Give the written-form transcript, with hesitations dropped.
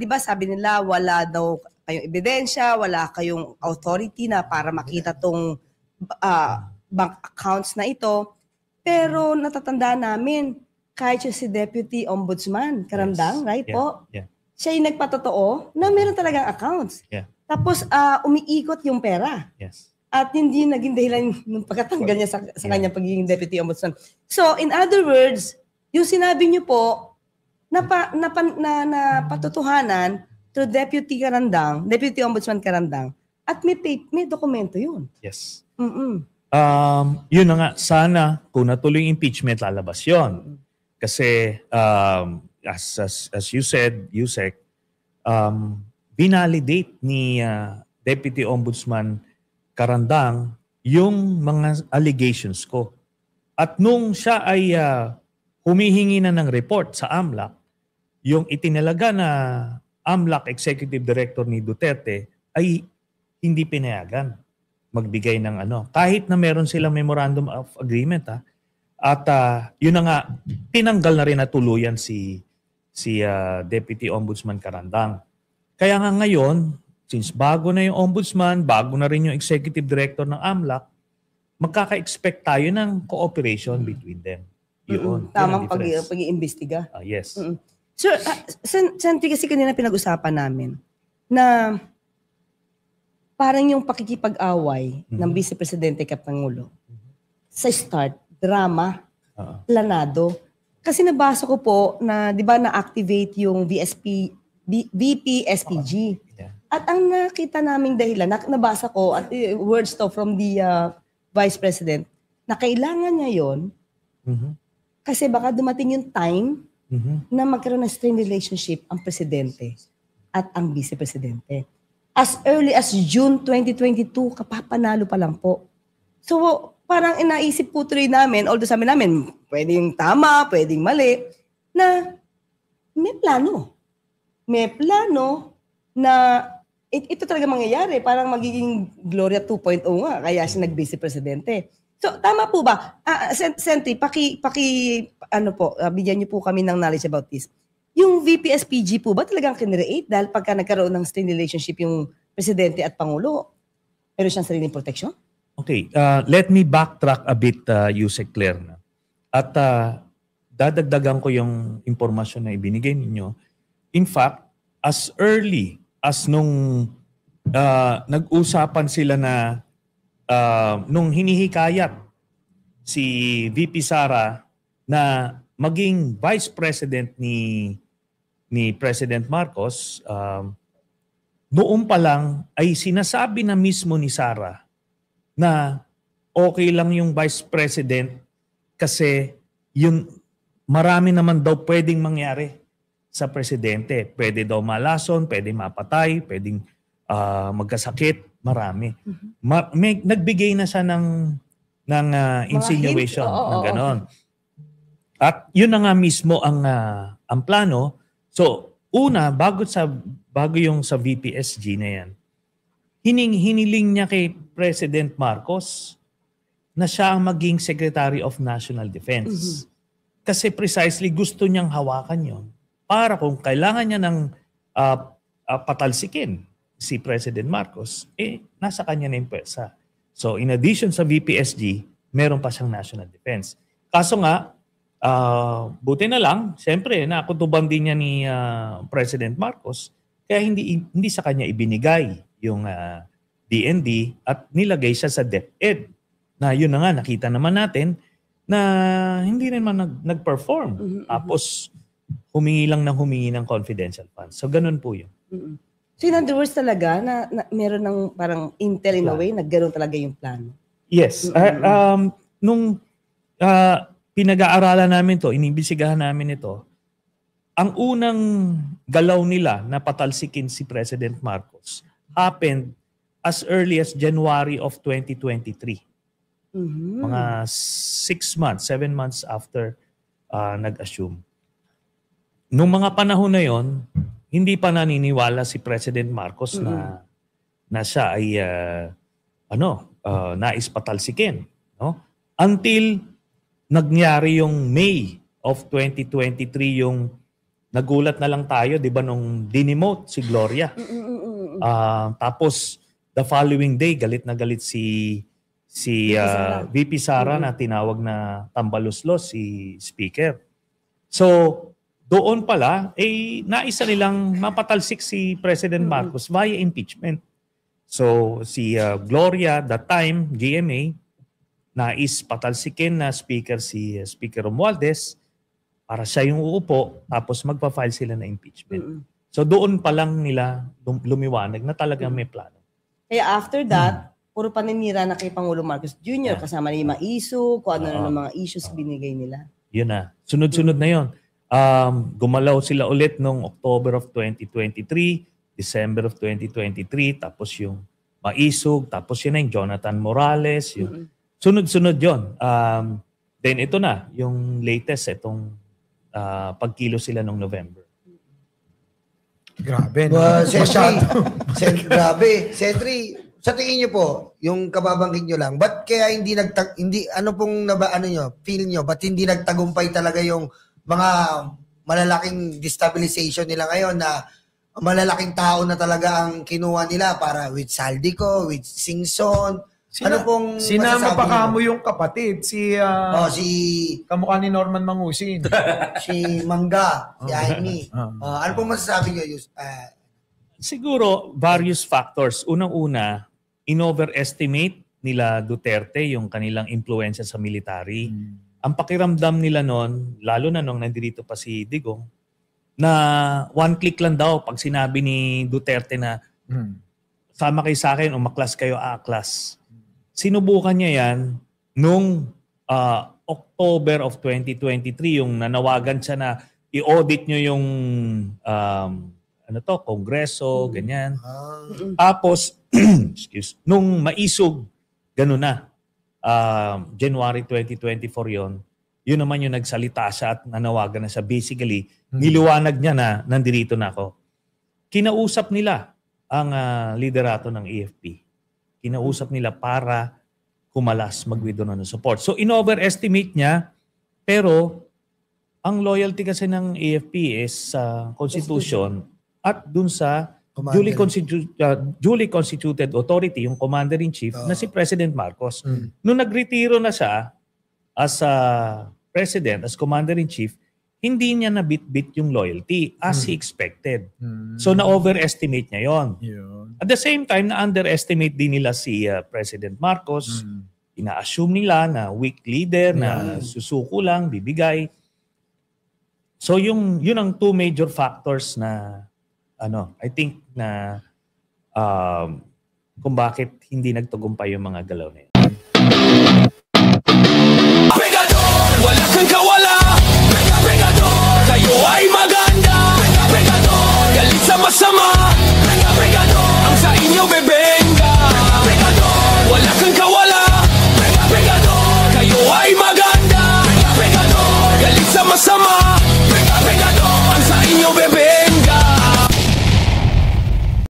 di ba sabi nila wala daw kayong ebidensya, wala kayong authority na para makita tong bank accounts na ito. Pero natatandaan namin, kahit si Deputy Ombudsman, Karandang, right po? Yeah. Siya yung nagpatotoo na meron talagang accounts. Yeah. Tapos umiikot yung pera. Yes. At hindi naging dahilan ng pagkatanggal niya sa kanyang pagiging Deputy Ombudsman. So, in other words, yung sinabi niyo po, na patutuhanan through Deputy Karandang, Deputy Ombudsman Karandang, at may dokumento yun. Yes. Yun na nga, sana kung natuloy yung impeachment, lalabas yun. Kasi, as you said, Yusek, binalidate ni Deputy Ombudsman Karandang yung mga allegations ko. At nung siya ay humihingi na ng report sa AMLAC, yung itinalaga na AMLAC Executive Director ni Duterte ay hindi pinayagan magbigay ng kahit na meron silang memorandum of agreement at yun na nga tinanggal na rin na tuluyan si Deputy Ombudsman Karandang. Kaya nga ngayon, since bago na yung ombudsman, bago na rin yung executive director ng AMLAC, magkaka-expect tayo ng cooperation between them. Yun. Tamang pag-iimbestiga. Yes. So, Sentry, kasi kanina pinag-usapan namin na parang yung pakikipag-away ng Vice Presidente kay Pangulo sa start, drama, planado. Kasi nabasa ko po na, di ba, na-activate yung VP SPG. At ang nakita naming dahilan, nabasa ko, at words to from the Vice President, na kailangan niya yon kasi baka dumating yung time na magkaroon ng strained relationship ang Presidente at ang Vice Presidente. As early as June 2022, kapapanalo pa lang po. So, parang inaisip po tuloy namin, although sabi namin, pwedeng tama, pwedeng mali, na may plano. May plano na ito talaga mangyayari. Parang magiging Gloria 2.0 nga, kaya siya nag-Vice Presidente. So, tama po ba? Sentry, bigyan niyo po kami ng knowledge about this. Yung VP-SPG po ba talagang kinreate dahil pagka nagkaroon ng strained relationship yung Presidente at Pangulo, meron siyang sariling protection? Okay, let me backtrack a bit, Yusek Claire. At dadagdagan ko yung impormasyon na ibinigay ninyo. In fact, as early as nung nag-usapan sila na nung hinihikayat si VP Sara na maging Vice President ni President Marcos, noon pa lang ay sinasabi na mismo ni Sara na okay lang yung Vice President kasi yung marami naman daw pwedeng mangyari sa Presidente. Pwede daw malason, pwede mapatay, pwedeng magkasakit, marami. Nagbigay na siya ng insinuation na ganon. At yun na nga mismo ang plano. So, una, bago yung sa VPSG na yan, hiniling niya kay President Marcos na siya ang maging Secretary of National Defense. Kasi precisely gusto niyang hawakan yon para kung kailangan niya ng patalsikin si President Marcos, nasa kanya na yung pwersa. So, in addition sa VPSG, meron pa siyang National Defense. Kaso nga, buti na lang, siyempre, nakutuban din niya ni President Marcos, kaya hindi sa kanya ibinigay yung DND at nilagay siya sa DepEd. Na yun na nga, nakita naman natin na hindi naman nag-perform. Tapos, humingi ng confidential funds. So, ganun po yun. So, in other words talaga, na meron ng parang intel in a way, na gano'n talaga yung plano. Yes. Nung pinag-aaralan namin to, inibisigahan namin ito, ang unang galaw nila na patalsikin si President Marcos happened as early as January of 2023. Mga 6 months, 7 months after nag-assume. Nung mga panahon na yon, hindi pa naniniwala si President Marcos na siya ay nais patalsikin, no? Until nagyari yung May of 2023 yung nagulat na lang tayo, di ba, nung dinemote si Gloria. Tapos, the following day, galit na galit si VP Sara na tinawag na tambaluslos si Speaker. So, doon pala, naisa nilang mapatalsik si President Marcos via impeachment. So, si Gloria, that time, GMA, nais patalsikin na speaker si Speaker Romualdez para siya yung uupo, tapos magpa-file sila na impeachment. So, doon pa lang nila lumiwanag na talagang may plano. Kaya after that, puro paninira na kay Pangulo Marcos Jr. Kasama na yung mga issue, kung ano na ng mga issues binigay nila. Yun na. Sunod-sunod na yun. Gumalaw sila ulit noong October of 2023, December of 2023, tapos yung Maisog, tapos yun na yung Jonathan Morales. Yung sunod-sunod yun. Then ito na, yung latest, itong pagkilo sila noong November. Grabe. No? Grabe. Sentry, sa tingin niyo po, yung kababanggit niyo lang, ba't kaya ano pong feel niyo, ba't hindi nagtagumpay talaga yung mga malalaking destabilization nila ngayon na malalaking tao na talaga ang kinuha nila para with Saldico, with Singson. Ano pong sinama pa kamo yung kapatid, si kamukha ni Norman Mangusin. Si Mangga, si Aimee. Ano pong masasabi niyo? Siguro, various factors. Unang-una, in-overestimate nila Duterte yung kanilang impluensya sa military. Ang pakiramdam nila noon, lalo na nung nandito pa si Digong, na one click lang daw pag sinabi ni Duterte na sama kayo sa akin, umaklas kayo, aaklas. Sinubukan niya yan nung October of 2023, yung nanawagan siya na i-audit nyo yung Kongreso, ganyan. Tapos, nung Maisog, gano'n na. January 2024 yon. Yun naman yung nagsalita siya at nanawagan na siya. Basically, niliwanag niya na nandito na ako. Kinausap nila ang liderato ng AFP. Kinausap nila para kumalas, mag-withdraw ng support. So, in-overestimate niya, pero ang loyalty kasi ng AFP is sa Constitution at dun sa duly constituted authority, yung Commander-in-Chief, na si President Marcos. Nung nagretiro na siya as President, as Commander-in-Chief, hindi niya nabit-bit yung loyalty as he expected. So, na-overestimate niya yon. At the same time, na-underestimate din nila si President Marcos. Ina-assume nila na weak leader, na susuko lang, bibigay. So, yun ang two major factors na I think na kung bakit hindi nagtagumpay yung mga galaw na yun.